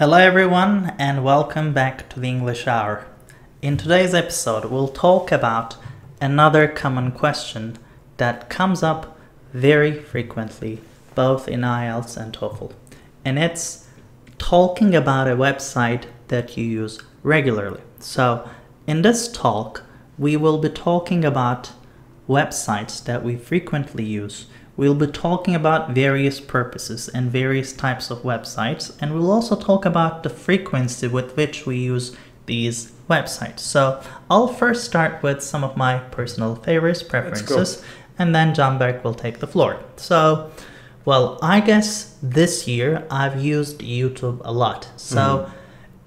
Hello everyone and welcome back to the English Hour. In today's episode we'll talk about another common question that comes up very frequently both in IELTS and TOEFL. And it's talking about a website that you use regularly. So in this talk we will be talking about websites that we frequently use. We'll be talking about various purposes and various types of websites, and we'll also talk about the frequency with which we use these websites. So I'll first start with some of my personal favorites, preferences, and then John Berg will take the floor. So, well, I guess this year I've used YouTube a lot. So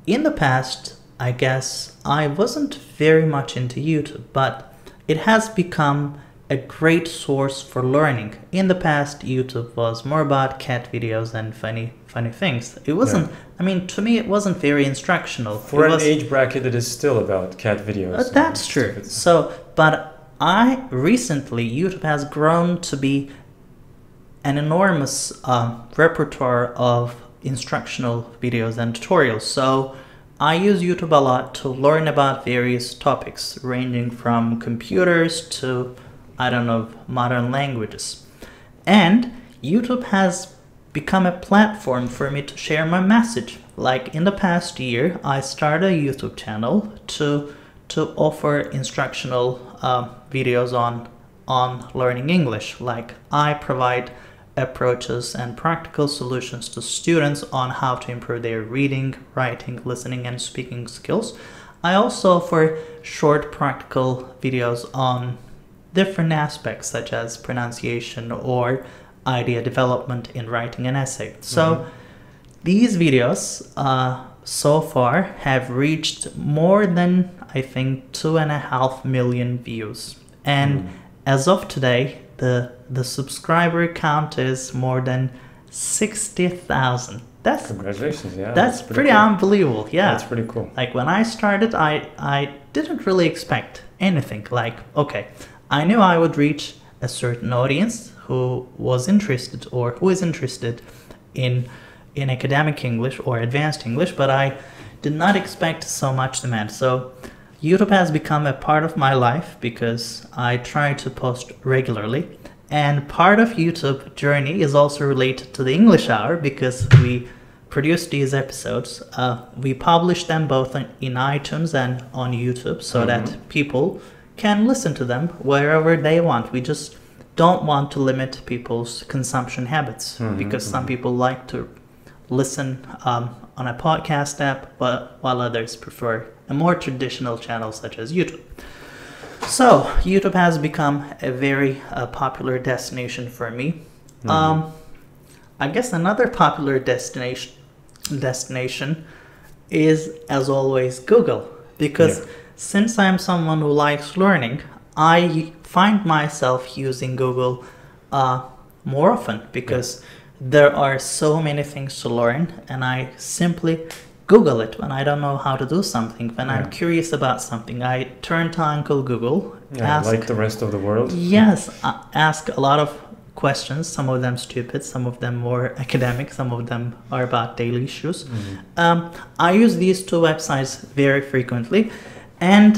in the past, I guess I wasn't very much into YouTube, but it has become a great source for learning. In the past, YouTube was more about cat videos and funny things. It wasn't, I mean, to me, it wasn't very instructional. For an age bracket, it is still about cat videos. That's true. So, but YouTube has grown to be an enormous repertoire of instructional videos and tutorials. So I use YouTube a lot to learn about various topics, ranging from computers to modern languages. And YouTube has become a platform for me to share my message. Like in the past year, I started a YouTube channel to offer instructional videos on learning English. Like I provide approaches and practical solutions to students on how to improve their reading, writing, listening, and speaking skills. I also offer short practical videos on different aspects such as pronunciation or idea development in writing an essay. So these videos so far have reached more than I think 2.5 million views. And as of today, the subscriber count is more than 60,000. That's congratulations, yeah. That's pretty cool. Unbelievable, yeah. That's pretty cool. Like when I started, I didn't really expect anything. Like, okay, I knew I would reach a certain audience who was interested or who is interested in academic English or advanced English, but I did not expect so much demand. So YouTube has become a part of my life because I try to post regularly. And part of YouTube journey is also related to the English Hour because we produce these episodes. We publish them both in iTunes and on YouTube so that people can listen to them wherever they want. We just don't want to limit people's consumption habits because some people like to listen on a podcast app, but while others prefer a more traditional channel such as YouTube. So YouTube has become a very popular destination for me. I guess another popular destination is, as always, Google, because since I'm someone who likes learning, I find myself using Google more often because there are so many things to learn, and I simply Google it when I don't know how to do something. When I'm curious about something, I turn to Uncle Google. Like the rest of the world. Yes, ask a lot of questions, some of them stupid, some of them more academic, some of them are about daily issues. I use these two websites very frequently, and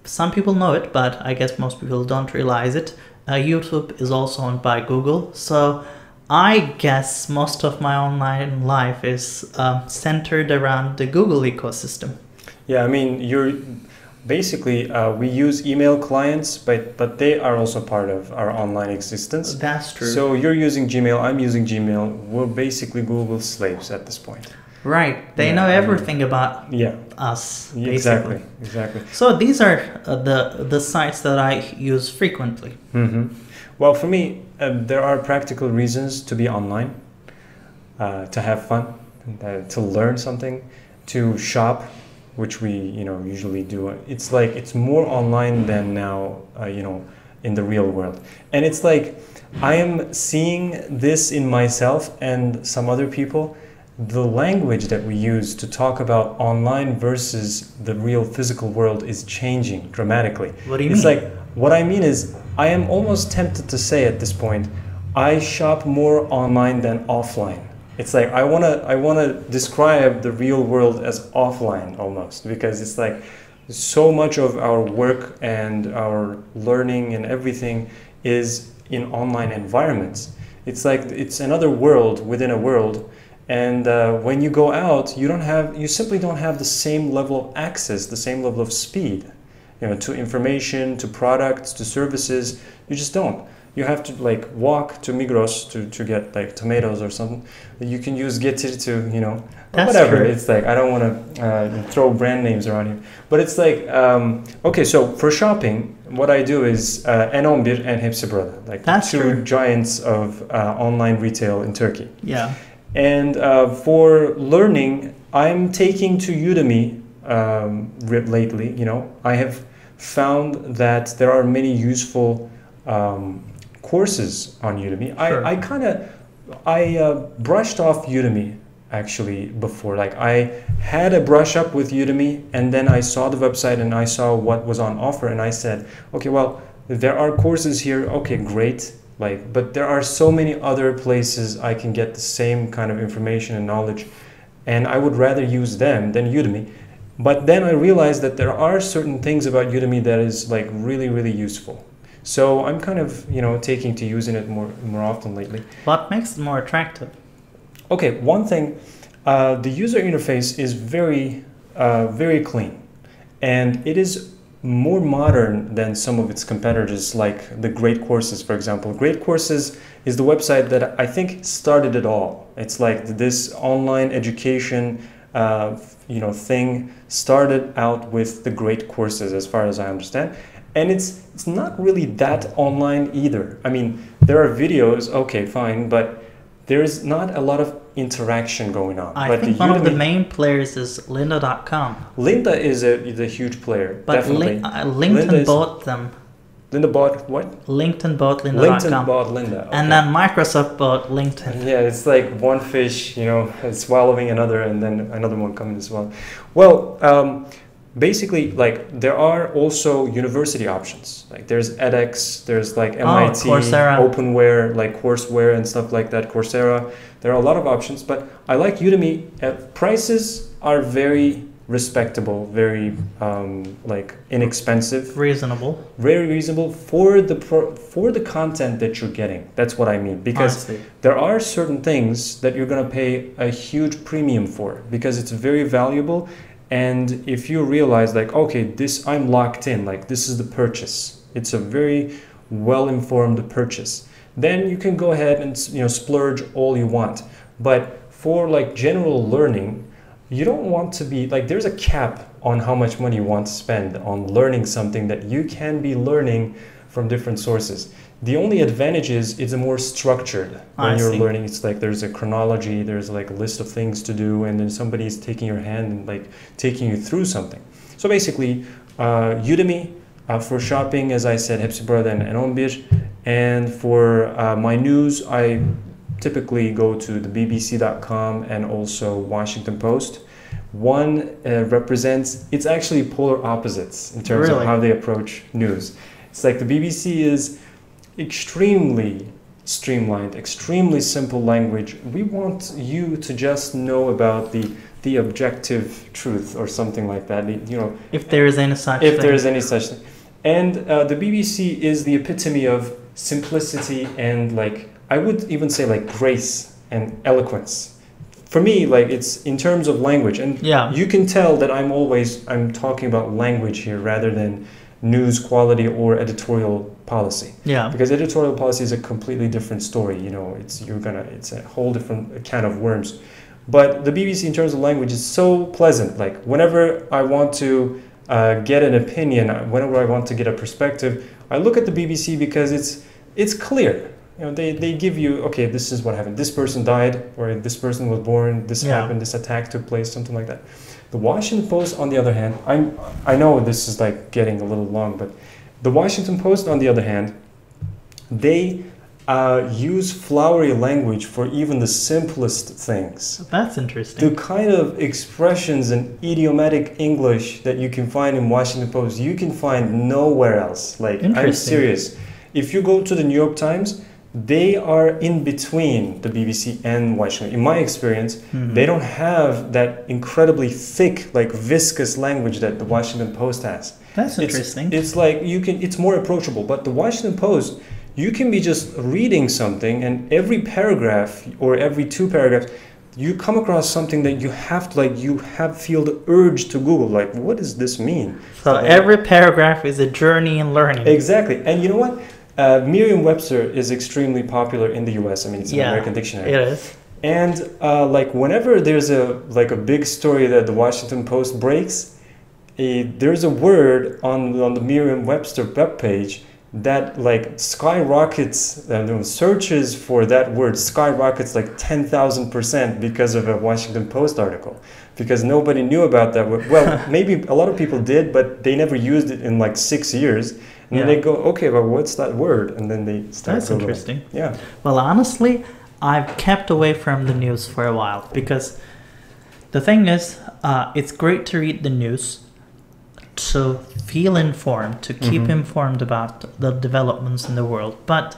some people know it, but I guess most people don't realize it. YouTube is also owned by Google, so I guess most of my online life is centered around the Google ecosystem. Yeah, I mean, we use email clients, but they are also part of our online existence. That's true. So you're using Gmail, I'm using Gmail. We're basically Google slaves at this point. Right. They know everything about us, basically. Exactly. So these are the sites that I use frequently. Well, for me, there are practical reasons to be online, to have fun, to learn something, to shop, which we usually do. It's like it's more online than now in the real world, and it's like I am seeing this in myself and some other people. The language that we use to talk about online versus the real physical world is changing dramatically. What do you mean? It's like, what I mean is, I am almost tempted to say at this point, I shop more online than offline. It's like I wanna describe the real world as offline almost, because it's like so much of our work and our learning and everything is in online environments. It's like it's another world within a world, and when you go out, you simply don't have the same level of access, the same level of speed, to information, to products, to services. You just don't. You have to like walk to Migros to get like tomatoes or something. You can use Getir to, That's whatever. true. It's like, I don't want to throw brand names around here. But it's like, okay, so for shopping, what I do is N11 and Hepsi Burada. Like That's two true. giants of online retail in Turkey. Yeah. And for learning, I'm taking to Udemy lately. I have found that there are many useful courses on Udemy. Sure. I brushed off Udemy actually before. Like I had a brush up with Udemy, and then I saw the website and I saw what was on offer, and I said, okay, well, there are courses here. Okay, great. But there are so many other places I can get the same kind of information and knowledge, and I would rather use them than Udemy. But then I realized that there are certain things about Udemy that is like really, really useful. So I'm kind of, taking to using it more often lately. What makes it more attractive? Okay, one thing, the user interface is very, very clean, and it is more modern than some of its competitors, like the Great Courses, for example. Great Courses is the website that I think started it all. It's like this online education, thing started out with the Great Courses, as far as I understand. And it's not really that online either. I mean, there are videos, okay, fine, but there is not a lot of interaction going on. I think one of the main players is Lynda.com. Lynda is a huge player, but definitely. LinkedIn bought them. Lynda bought what? LinkedIn bought Lynda.com. LinkedIn bought Lynda. Okay. And then Microsoft bought LinkedIn. Yeah, it's like one fish, swallowing another, and then another one coming as well. Well, basically, like there are also university options. Like there's edX, there's like MIT, Coursera. Openware, like courseware and stuff like that, Coursera. There are a lot of options, but I like Udemy. Prices are very respectable, very inexpensive, reasonable, very reasonable for the content that you're getting. That's what I mean, because there are certain things that you're going to pay a huge premium for because it's very valuable. And if you realize like, okay, I'm locked in, like this is the purchase, it's a very well-informed purchase, then you can go ahead and splurge all you want. But for like general learning, you don't want to be like, there's a cap on how much money you want to spend on learning something that you can be learning from different sources. The only advantage is it's a more structured when you're learning. It's like there's a chronology, there's like a list of things to do, and then somebody's taking your hand and like taking you through something. So basically, Udemy for shopping, as I said, Hepsi Burada and N11. And for my news, I typically go to the BBC.com and also Washington Post. One represents, it's actually polar opposites in terms of how they approach news. It's like the BBC is extremely streamlined, extremely simple language. We want you to just know about the objective truth or something like that. If there is any such thing. If there is any such thing. And the BBC is the epitome of simplicity and like, I would even say like grace and eloquence. For me, like it's in terms of language, and you can tell that I'm talking about language here rather than news quality or editorial policy. Yeah. Because editorial policy is a completely different story. It's a whole different can of worms. But the BBC in terms of language is so pleasant. Like whenever I want to get an opinion, whenever I want to get a perspective, I look at the BBC because it's clear. They give you, okay, this is what happened. This person died, or this person was born, this happened, this attack took place, something like that. The Washington Post, on the other hand, I know this is like getting a little long, but the Washington Post, on the other hand, they use flowery language for even the simplest things. That's interesting. The kind of expressions and idiomatic English that you can find in Washington Post, you can find nowhere else. Like, I'm serious. If you go to the New York Times, they are in between the BBC and Washington. In my experience, they don't have that incredibly thick, like viscous language that the Washington Post has. That's interesting. It's like it's more approachable. But the Washington Post, you can be just reading something, and every paragraph or every two paragraphs, you come across something that you have to feel the urge to Google. Like, what does this mean? So every paragraph is a journey in learning. Exactly. And you know what? Merriam-Webster is extremely popular in the U.S. I mean, it's an American dictionary. It is. And like whenever there's a big story that the Washington Post breaks, there's a word on the Merriam-Webster webpage that like skyrockets, searches for that word skyrockets like 10,000% because of a Washington Post article, because nobody knew about that word. Well, maybe a lot of people did, but they never used it in like 6 years. And then they go, okay, but what's that word? And then they start. That's interesting. Yeah. Well, honestly, I've kept away from the news for a while, because the thing is, it's great to read the news, to feel informed, to keep informed about the developments in the world. But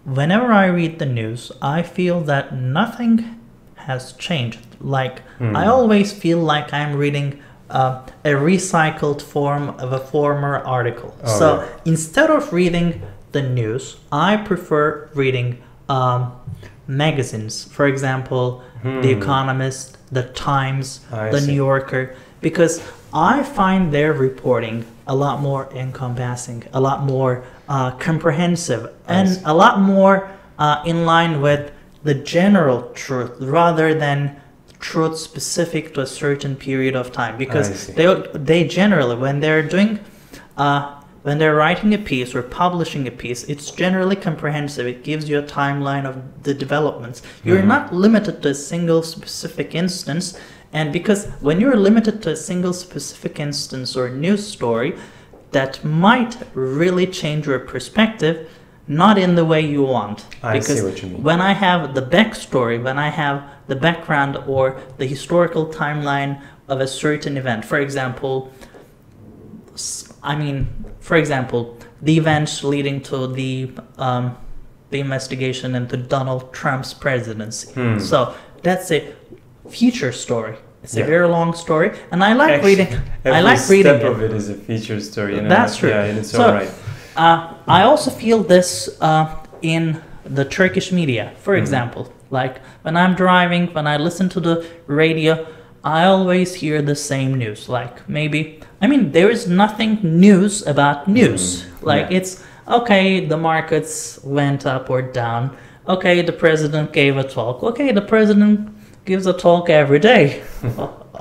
whenever I read the news, I feel that nothing has changed. Like, I always feel like I'm reading a recycled form of a former article. Instead of reading the news, I prefer reading magazines. For example, The Economist, The Times, The New Yorker, because I find their reporting a lot more encompassing, a lot more comprehensive, and a lot more in line with the general truth rather than truth specific to a certain period of time. Because they generally, when they're writing a piece or publishing a piece, it's generally comprehensive. It gives you a timeline of the developments. You're not limited to a single specific instance. And because when you're limited to a single specific instance or news story, that might really change your perspective, not in the way you want. I see what you mean. When I have the backstory, when I have the background or the historical timeline of a certain event, for example, the events leading to the investigation into Donald Trump's presidency. So that's a feature story. It's a very long story, and I like reading. Every step of it is a feature story. That's true. Yeah, and it's all right. I also feel this in the Turkish media. For example, like when I'm driving, when I listen to the radio, I always hear the same news. Like there is nothing news about news. It's okay, the markets went up or down. Okay, the president gave a talk. Okay, the president gives a talk every day.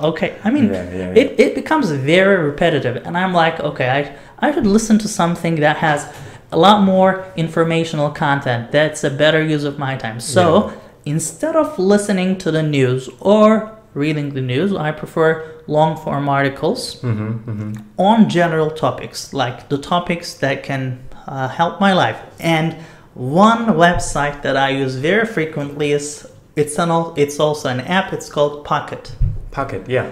Okay, it becomes very repetitive, and I'm like, okay, I should listen to something that has a lot more informational content. That's a better use of my time. So instead of listening to the news or reading the news, I prefer long form articles on general topics, like the topics that can help my life. And one website that I use very frequently is it's also an app. It's called Pocket. Pocket, yeah.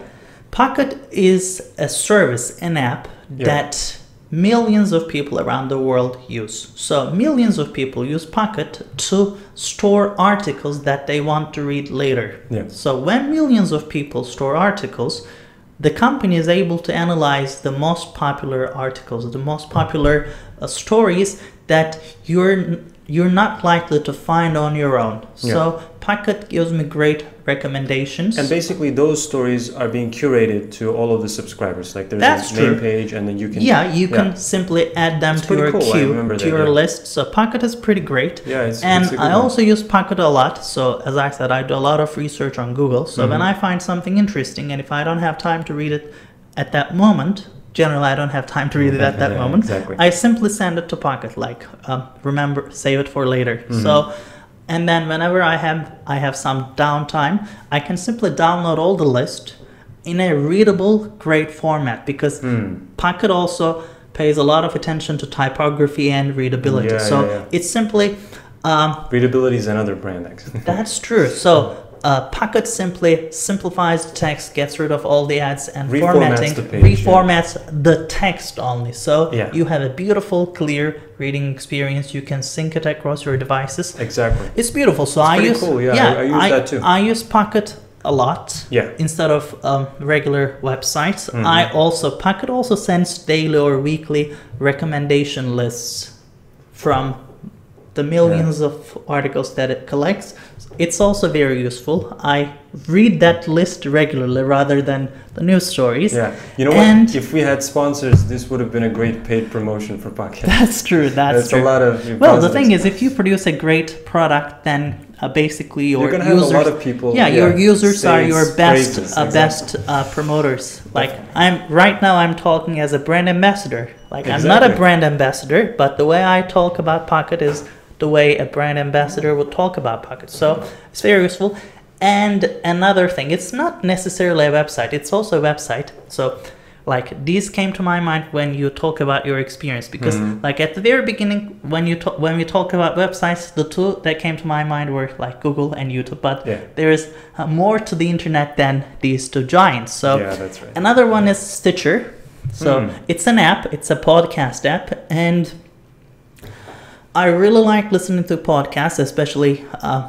Pocket is a service, an app that millions of people around the world use. So millions of people use Pocket to store articles that they want to read later. Yeah. So when millions of people store articles, the company is able to analyze the most popular articles, the most popular stories that you're not likely to find on your own. So Pocket gives me great recommendations. And basically those stories are being curated to all of the subscribers. Like there's a main page, and then you can... you can simply add them to your queue, to your list. So Pocket is pretty great. Yeah, it's I also use Pocket a lot. So as I said, I do a lot of research on Google. So when I find something interesting, and if I don't have time to read it at that moment, generally I don't have time to read it at that moment. Exactly. I simply send it to Pocket, like save it for later. So, and then whenever I have some downtime, I can simply download all the list in a readable, great format, because Pocket also pays a lot of attention to typography and readability. It's simply readability is another brand, actually. That's true. So Pocket simply simplifies the text, gets rid of all the ads and Reformats formatting, the page, reformats the text only. So Yeah. you have a beautiful, clear reading experience. You can sync it across your devices. Exactly. It's beautiful. So It's I pretty use cool, yeah. I use that too. I use Pocket a lot. Yeah. Instead of regular websites. Mhm. Pocket also sends daily or weekly recommendation lists from the millions of articles that it collects. It's also very useful. I read that list regularly rather than the news stories. Yeah. You know And- what? If we had sponsors, this would have been a great paid promotion for Pocket. That's true. That's There's true. a lot of Well, the positives. thing is, if you produce a great product, then basically your You're gonna have users, a lot of people. your users say are your best praises, best promoters. Like I'm talking as a brand ambassador. Like I'm not a Exactly. brand ambassador, but the way I talk about Pocket is the way a brand ambassador would talk about Pocket. So it's very useful. And another thing, it's not necessarily a website. It's also a website. So like these came to my mind when you talk about your experience, because like at the very beginning when we talk about websites, the two that came to my mind were like Google and YouTube, but Yeah. there is more to the internet than these two giants. So Yeah, that's right. another one is Stitcher. So it's an app, it's a podcast app, and I really like listening to podcasts, especially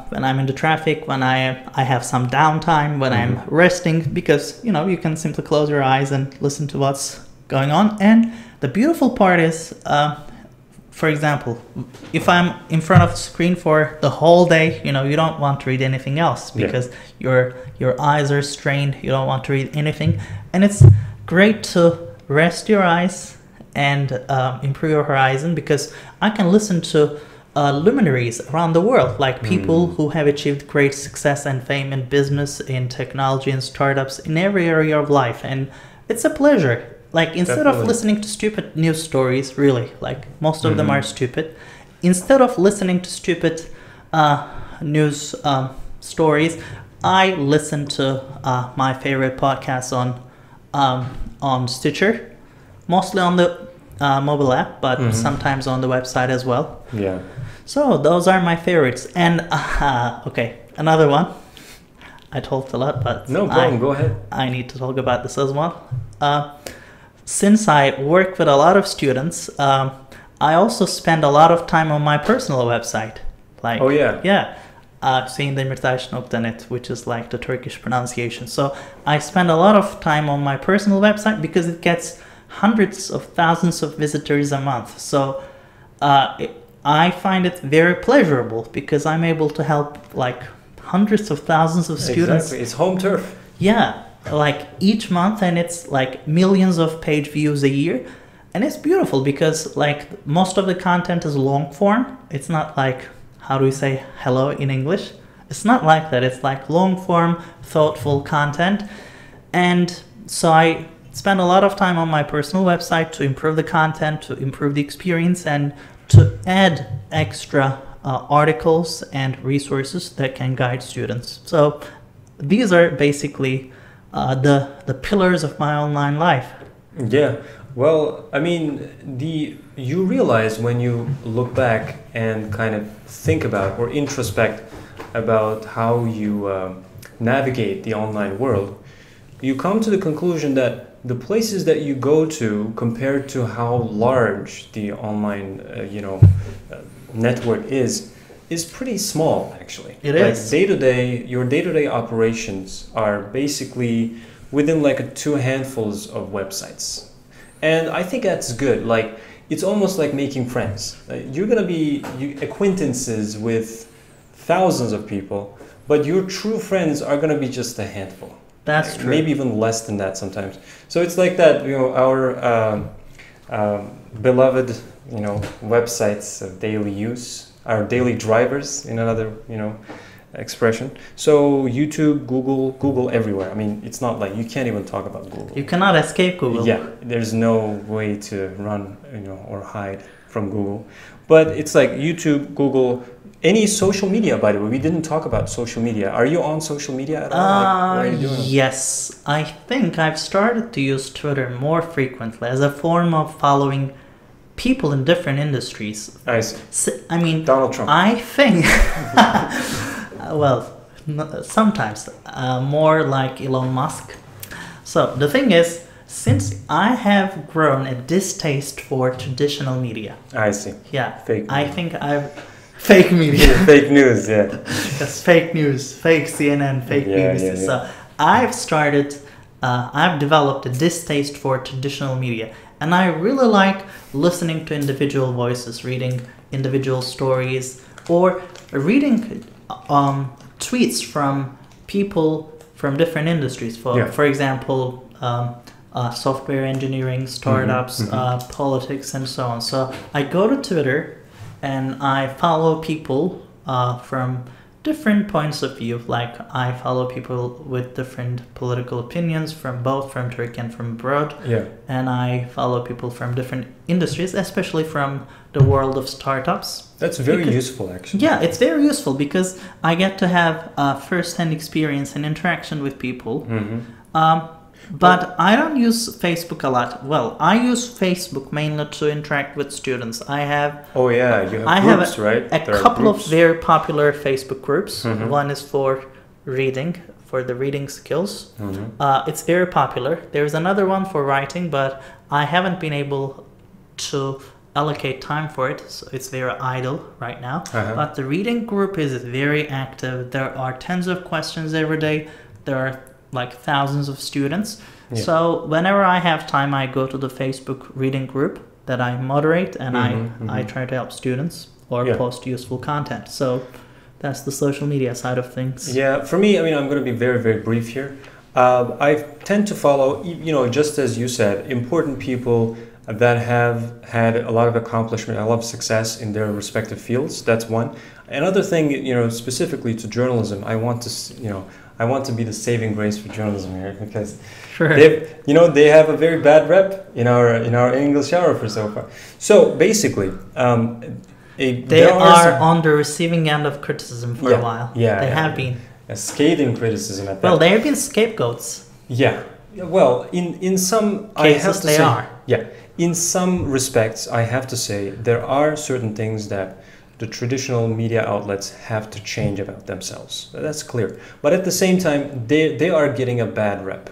when I'm in the traffic, when I have some downtime, when I'm resting, because you can simply close your eyes and listen to what's going on. And the beautiful part is, for example, if I'm in front of the screen for the whole day, you don't want to read anything else because your eyes are strained. You don't want to read anything, and it's great to rest your eyes and improve your horizon, because I can listen to luminaries around the world, like people who have achieved great success and fame in business, in technology and startups, in every area of life. And it's a pleasure. Like instead of Definitely. listening to stupid news stories, really, like most of them are stupid, instead of listening to stupid news stories, I listen to my favorite podcasts on Stitcher. Mostly on the mobile app, but sometimes on the website as well. Yeah. So those are my favorites. And okay, another one. I talked a lot, but No problem. Go ahead. I need to talk about this as well. Since I work with a lot of students, I also spend a lot of time on my personal website. Like, Oh, yeah. Yeah. Sayindemirtaş.net, which is like the Turkish pronunciation. So I spend a lot of time on my personal website because it gets hundreds of thousands of visitors a month. So I find it very pleasurable because I'm able to help like hundreds of thousands of students. Exactly. It's home turf. Yeah, like each month, and it's like millions of page views a year. And it's beautiful because like most of the content is long form. It's not like, how do we say hello in English? It's not like that. It's like long form, thoughtful content. And so I spend a lot of time on my personal website to improve the content, to improve the experience, and to add extra articles and resources that can guide students. So these are basically the pillars of my online life. Yeah. Well, I mean, you realize when you look back and kind of think about or introspect about how you navigate the online world, you come to the conclusion that the places that you go to compared to how large the online network is pretty small, actually. It like is. Your day-to-day operations are basically within like two handfuls of websites. And I think that's good. Like, it's almost like making friends. You're gonna be acquaintances with thousands of people, but your true friends are gonna be just a handful. That's true. Maybe even less than that sometimes. So it's like that, our beloved, websites of daily use, our daily drivers in another, expression. So YouTube, Google everywhere. I mean, it's not like you can't even talk about Google. You cannot escape Google. Yeah, there's no way to run, or hide from Google. But it's like YouTube, Google, any social media, by the way. We didn't talk about social media. Are you on social media at all? Like, what are you doing? Yes, I think I've started to use Twitter more frequently as a form of following people in different industries. I see. I mean, Donald Trump. I think, well, Sometimes, more like Elon Musk. So the thing is, since I have grown a distaste for traditional media. I see. Yeah. Fake I media. think I've... Fake media. Fake news, yeah. That's fake news. Fake CNN, fake BBC. Yeah. So I've developed a distaste for traditional media. And I really like listening to individual voices, reading individual stories, or reading tweets from people from different industries. For example, software engineering, startups, politics, and so on. So I go to Twitter and I follow people from different points of view. Like I follow people with different political opinions from Turkey and from abroad. Yeah. And I follow people from different industries, especially from the world of startups. That's very useful, actually. Yeah, it's very useful because I get to have first-hand experience and interaction with people. But I don't use Facebook a lot. Well, I use Facebook mainly to interact with students. I have... Oh yeah, you have groups, right? A couple of very popular Facebook groups. One is for reading, for the reading skills. It's very popular. There's another one for writing, but I haven't been able to allocate time for it, so it's very idle right now. But the reading group is very active. There are tens of questions every day. There are like thousands of students. So whenever I have time, I go to the Facebook reading group that I moderate, and I try to help students or post useful content. So that's the social media side of things. Yeah, for me, I mean, I'm going to be very, very brief here. I tend to follow, just as you said, important people that have had a lot of accomplishment, a lot of success in their respective fields. That's one. Another thing, specifically to journalism, I want to be the saving grace for journalism here, because they have a very bad rep in our English hour for so far. So basically, they are on the receiving end of criticism for a while. They have been. A scathing criticism at that. Well, they have been scapegoats. Yeah. Well, in some cases they are. Yeah. In some respects, I have to say there are certain things that the traditional media outlets have to change about themselves. That's clear. But at the same time, they are getting a bad rep.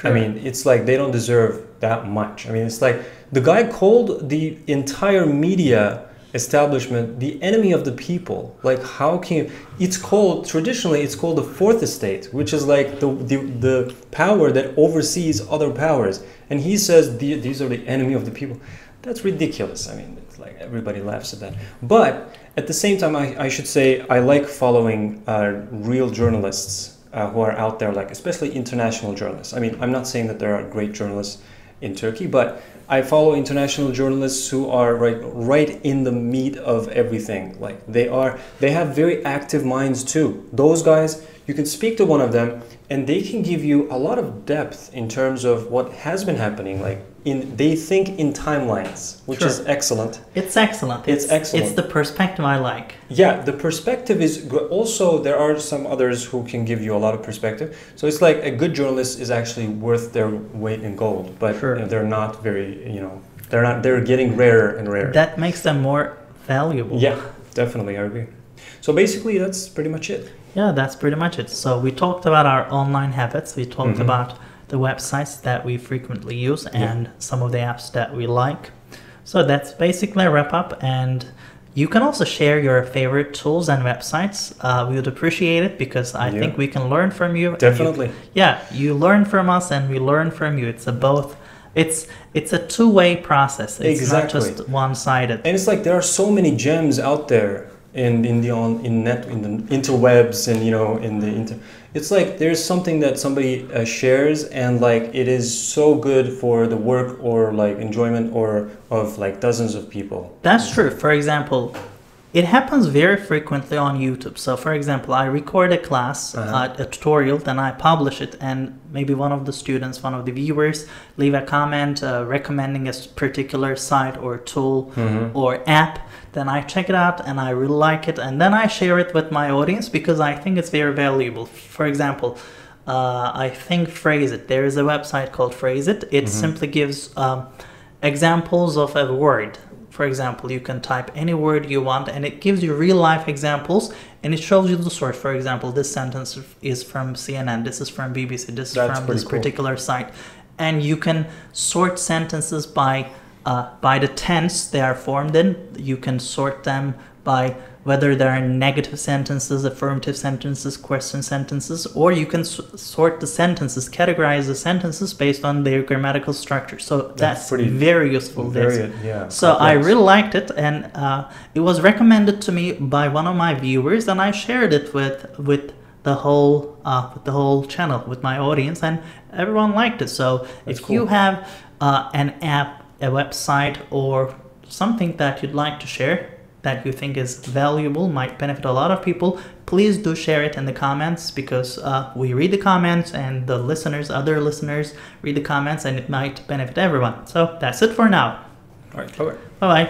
I mean, it's like they don't deserve that much. I mean, it's like the guy called the entire media establishment the enemy of the people. Like, how can you... traditionally it's called the fourth estate, which is like the power that oversees other powers. And he says these are the enemy of the people. That's ridiculous. I mean, it's like everybody laughs at that. But at the same time, I should say I like following real journalists who are out there, like especially international journalists. I mean, I'm not saying that there are great journalists in Turkey, but I follow international journalists who are right in the meat of everything. Like they have very active minds too. Those guys, you can speak to one of them and they can give you a lot of depth in terms of what has been happening. Like they think in timelines, which is excellent. It's excellent. It's excellent. It's the perspective I like. Yeah, the perspective is good. Also, there are some others who can give you a lot of perspective. So it's like a good journalist is actually worth their weight in gold, but they're not very, they're getting rarer and rarer. That makes them more valuable. Yeah, definitely, I agree. So basically, that's pretty much it. Yeah, that's pretty much it. So we talked about our online habits. We talked about the websites that we frequently use and some of the apps that we like. So that's basically a wrap up, and you can also share your favorite tools and websites. We would appreciate it because I think we can learn from you. Definitely. You learn from us and we learn from you. It's a two-way process. It's not just one-sided. And it's like there are so many gems out there in the interwebs and it's like there's something that somebody shares and like it is so good for the work or like enjoyment or of like dozens of people. That's true. For example, it happens very frequently on YouTube. So for example, I record a class, a tutorial, then I publish it, and maybe one of the students, one of the viewers leave a comment recommending a particular site or tool or app. Then I check it out and I really like it, and then I share it with my audience because I think it's very valuable. For example, I think Phrase It. There is a website called Phrase It. It simply gives examples of a word. For example, you can type any word you want and it gives you real life examples and it shows you the source. For example, this sentence is from CNN, this is from BBC, this is from this particular site. And you can sort sentences by the tense they are formed in. You can sort them by whether there are negative sentences, affirmative sentences, question sentences, or you can sort the sentences, categorize the sentences based on their grammatical structure. So that's very useful. So I really liked it, and it was recommended to me by one of my viewers, and I shared it with the whole channel, with my audience, and everyone liked it. So if you have an app, a website, or something that you'd like to share that you think is valuable, might benefit a lot of people, please do share it in the comments, because we read the comments and the other listeners read the comments, and it might benefit everyone. So that's it for now. All right, bye-bye. Bye-bye.